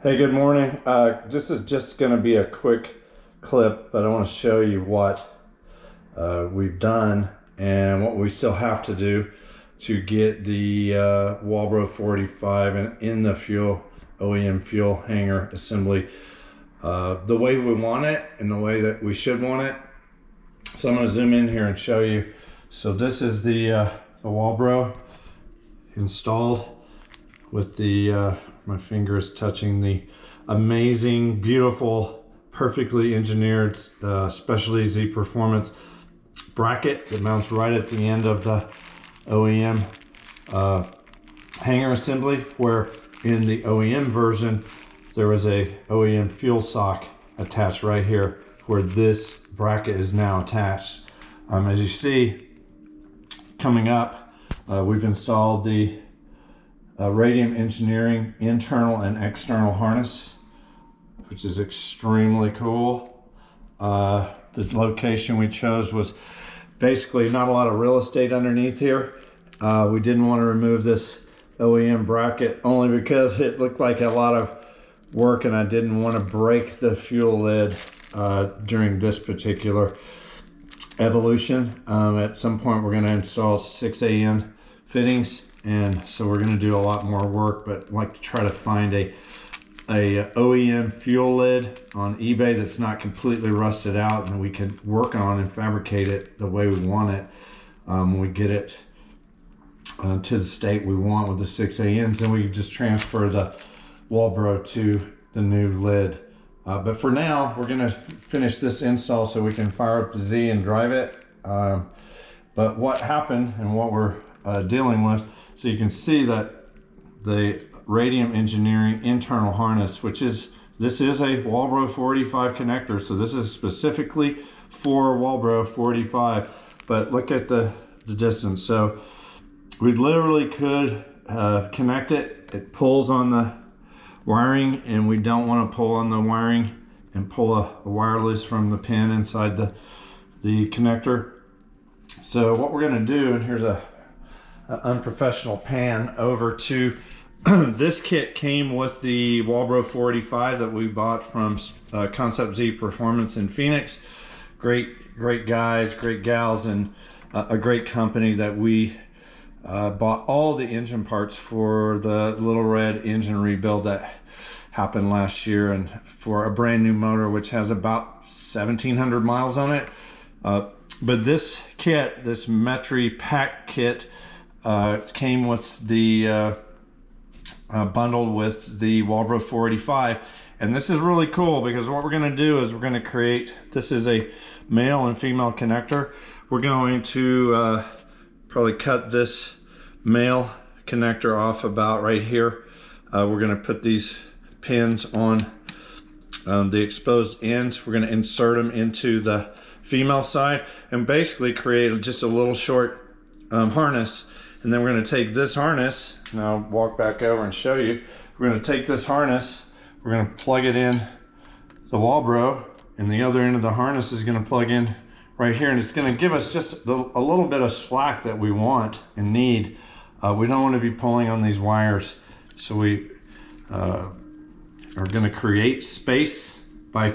Hey, good morning. This is just going to be a quick clip, but I want to show you what we've done and what we still have to do to get the Walbro 45 in the fuel OEM fuel hanger assembly the way we want it and the way that we should want it. So I'm going to zoom in here and show you. So this is the Walbro installed with the my fingers touching the amazing, beautiful, perfectly engineered Specialty Z Performance bracket that mounts right at the end of the OEM hanger assembly, where in the OEM version there was a OEM fuel sock attached right here where this bracket is now attached. As you see coming up, we've installed the Radium Engineering internal and external harness, which is extremely cool. The location we chose was basically not a lot of real estate underneath here. We didn't want to remove this OEM bracket only because it looked like a lot of work and I didn't want to break the fuel lid during this particular evolution. At some point we're going to install 6AN fittings, and so we're going to do a lot more work, but I'd like to try to find a OEM fuel lid on eBay that's not completely rusted out and we can work on and fabricate it the way we want it. When we get it to the state we want with the 6ANs, then we can just transfer the Walbro to the new lid. But for now, we're going to finish this install so we can fire up the Z and drive it. But what happened and what we're dealing with, so you can see that the Radium Engineering internal harness, this is a Walbro 45 connector, so this is specifically for Walbro 45, but look at the distance. So we literally could connect it. It pulls on the wiring, and we don't want to pull on the wiring and pull a wire loose from the pin inside the connector. So what we're going to do, and here's an unprofessional pan over to this kit came with the Walbro 45 that we bought from Concept Z Performance in Phoenix. Great guys, great gals, and a great company that we bought all the engine parts for the Little Red engine rebuild that happened last year, and for a brand new motor which has about 1,700 miles on it. But this kit, this Metri pack kit, came with the bundled with the Walbro 485, and this is really cool because what we're going to do is we're going to create, this is a male and female connector. We're going to probably cut this male connector off about right here. We're going to put these pins on the exposed ends. We're going to insert them into the female side and basically create just a little short harness. And then we're going to take this harness, and I'll walk back over and show you. We're going to take this harness, we're going to plug it in the Walbro, and the other end of the harness is going to plug in right here, and it's going to give us just a little bit of slack that we want and need. We don't want to be pulling on these wires, so we are going to create space by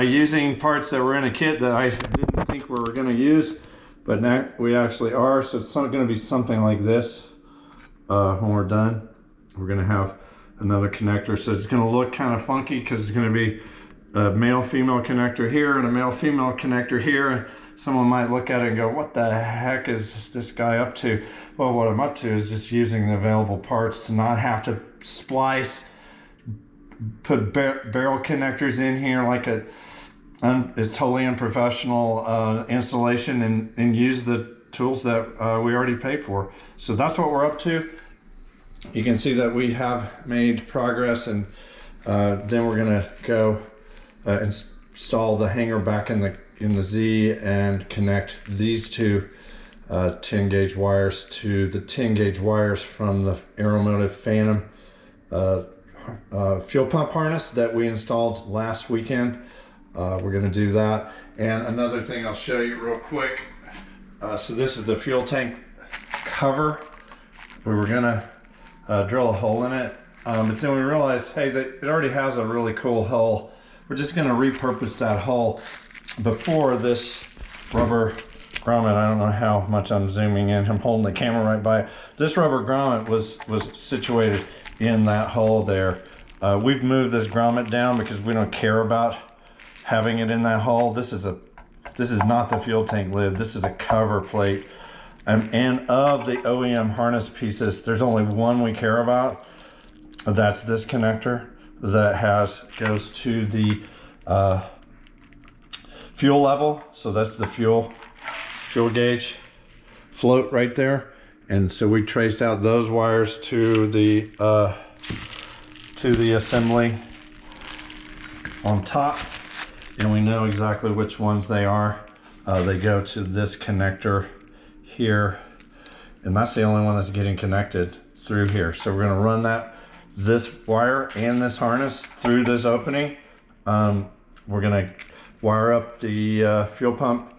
using parts that were in a kit that I didn't think we were going to use. But now we actually are, so it's going to be something like this when we're done. We're going to have another connector, so it's going to look kind of funky because it's going to be a male-female connector here and a male-female connector here. Someone might look at it and go, what the heck is this guy up to? Well, what I'm up to is just using the available parts to not have to splice, put barrel connectors in here like it's totally unprofessional installation, and use the tools that we already paid for. So that's what we're up to. You can see that we have made progress, and then we're gonna go install the hanger back in the Z and connect these two 10 gauge wires to the 10 gauge wires from the Aeromotive Phantom fuel pump harness that we installed last weekend. We're going to do that. And another thing I'll show you real quick. So this is the fuel tank cover. We were going to drill a hole in it But then we realized, hey, that it already has a really cool hull. We're just going to repurpose that hull. Before, this rubber grommet, I don't know how much I'm zooming in, I'm holding the camera right by it. This rubber grommet was situated in that hull there. We've moved this grommet down because we don't care about having it in that hull. This is not the fuel tank lid. This is a cover plate. And of the OEM harness pieces, there's only one we care about. That's this connector that goes to the fuel level. So that's the fuel gauge float right there. And so we traced out those wires to the assembly on top, and we know exactly which ones they are. They go to this connector here, and that's the only one that's getting connected through here. So we're going to run this wire and this harness through this opening. We're going to wire up the fuel pump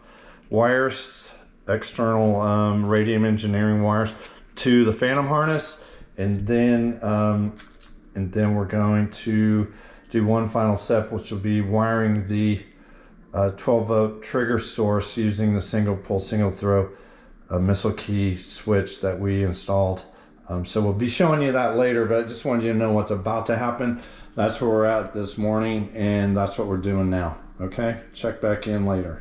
wires, external Radium Engineering wires, to the Phantom harness, and then we're going to do one final step, which will be wiring the 12-volt trigger source using the single pull, single throw missile key switch that we installed. So we'll be showing you that later, but I just wanted you to know what's about to happen. That's where we're at this morning, and that's what we're doing now. Okay, check back in later.